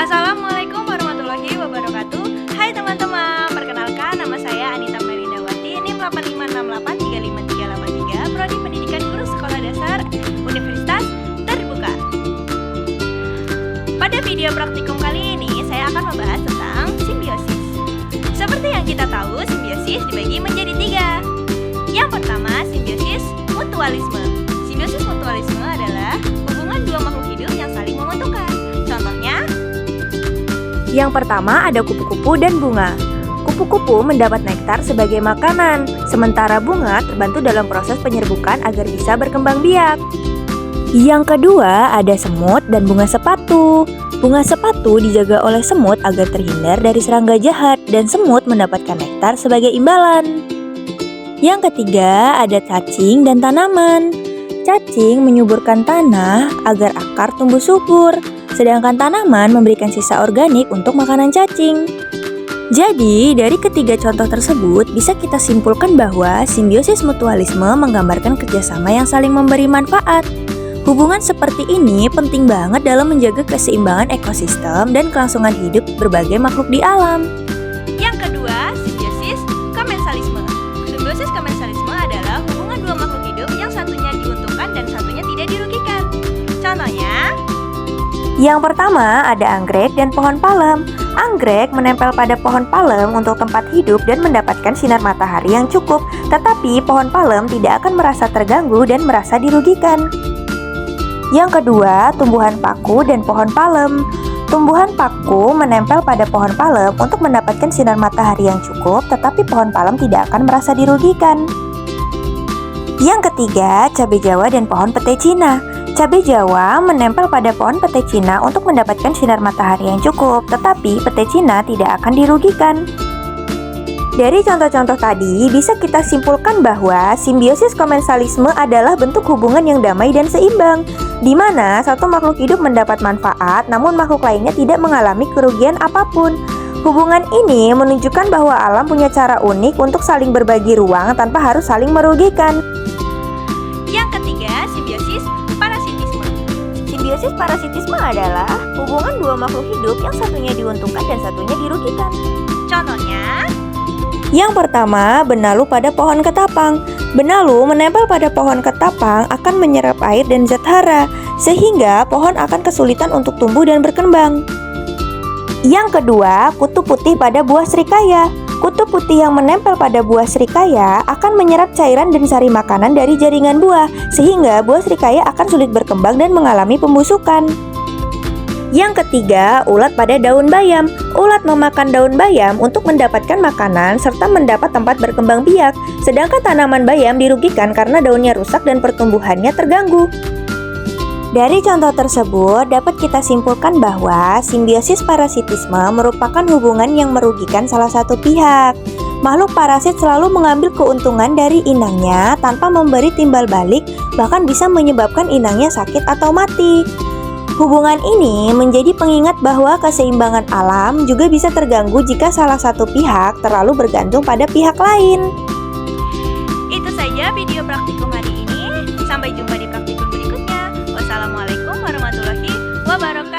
Assalamualaikum warahmatullahi wabarakatuh. Hai teman-teman, perkenalkan nama saya Anita Merindawati, NIM 8568353383, Prodi Pendidikan Guru Sekolah Dasar Universitas Terbuka. Pada video praktikum kali ini, saya akan membahas tentang simbiosis. Seperti yang kita tahu, simbiosis dibagi menjadi 3. Yang pertama, simbiosis mutualisme. Simbiosis mutualisme adalah hubungan dua makhluk hidup yang saling menguntungkan. Contohnya, yang pertama ada kupu-kupu dan bunga. Kupu-kupu mendapat nektar sebagai makanan, sementara bunga terbantu dalam proses penyerbukan agar bisa berkembang biak. Yang kedua ada semut dan bunga sepatu. Bunga sepatu dijaga oleh semut agar terhindar dari serangga jahat dan semut mendapatkan nektar sebagai imbalan. Yang ketiga ada cacing dan tanaman. Cacing menyuburkan tanah agar akar tumbuh subur, sedangkan tanaman memberikan sisa organik untuk makanan cacing. Jadi, dari ketiga contoh tersebut bisa kita simpulkan bahwa simbiosis mutualisme menggambarkan kerjasama yang saling memberi manfaat. Hubungan seperti ini penting banget dalam menjaga keseimbangan ekosistem dan kelangsungan hidup berbagai makhluk di alam. Yang kedua, simbiosis komensalisme. Simbiosis komensalisme adalah hubungan dua makhluk hidup yang satunya diuntungkan dan satunya tidak dirugikan. Contohnya, yang pertama ada anggrek dan pohon palem. Anggrek menempel pada pohon palem untuk tempat hidup dan mendapatkan sinar matahari yang cukup, tetapi pohon palem tidak akan merasa terganggu dan merasa dirugikan. Yang kedua, tumbuhan paku dan pohon palem. Tumbuhan paku menempel pada pohon palem untuk mendapatkan sinar matahari yang cukup, tetapi pohon palem tidak akan merasa dirugikan. Yang ketiga, cabai Jawa dan pohon pete Cina. Cabai Jawa menempel pada pohon pete Cina untuk mendapatkan sinar matahari yang cukup, tetapi pete Cina tidak akan dirugikan. Dari contoh-contoh tadi, bisa kita simpulkan bahwa simbiosis komensalisme adalah bentuk hubungan yang damai dan seimbang, di mana satu makhluk hidup mendapat manfaat, namun makhluk lainnya tidak mengalami kerugian apapun. Hubungan ini menunjukkan bahwa alam punya cara unik untuk saling berbagi ruang tanpa harus saling merugikan. yang ketiga, simbiosis parasitisme. Simbiosis parasitisme adalah hubungan dua makhluk hidup yang satunya diuntungkan dan satunya dirugikan. Contohnya, Yang pertama, benalu pada pohon ketapang. Benalu menempel pada pohon ketapang akan menyerap air dan zat hara, sehingga pohon akan kesulitan untuk tumbuh dan berkembang. Yang kedua, kutu putih pada buah serikaya. Kutu putih yang menempel pada buah serikaya akan menyerap cairan dan sari makanan dari jaringan buah, sehingga buah serikaya akan sulit berkembang dan mengalami pembusukan. Yang ketiga, ulat pada daun bayam. Ulat memakan daun bayam untuk mendapatkan makanan serta mendapat tempat berkembang biak, sedangkan tanaman bayam dirugikan karena daunnya rusak dan pertumbuhannya terganggu. Dari contoh tersebut, dapat kita simpulkan bahwa simbiosis parasitisme merupakan hubungan yang merugikan salah satu pihak. Makhluk parasit selalu mengambil keuntungan dari inangnya tanpa memberi timbal balik, bahkan bisa menyebabkan inangnya sakit atau mati. Hubungan ini menjadi pengingat bahwa keseimbangan alam juga bisa terganggu jika salah satu pihak terlalu bergantung pada pihak lain. itu saja video praktikum hari ini. Sampai jumpa di praktikum berikutnya. Wassalamualaikum warahmatullahi wabarakatuh.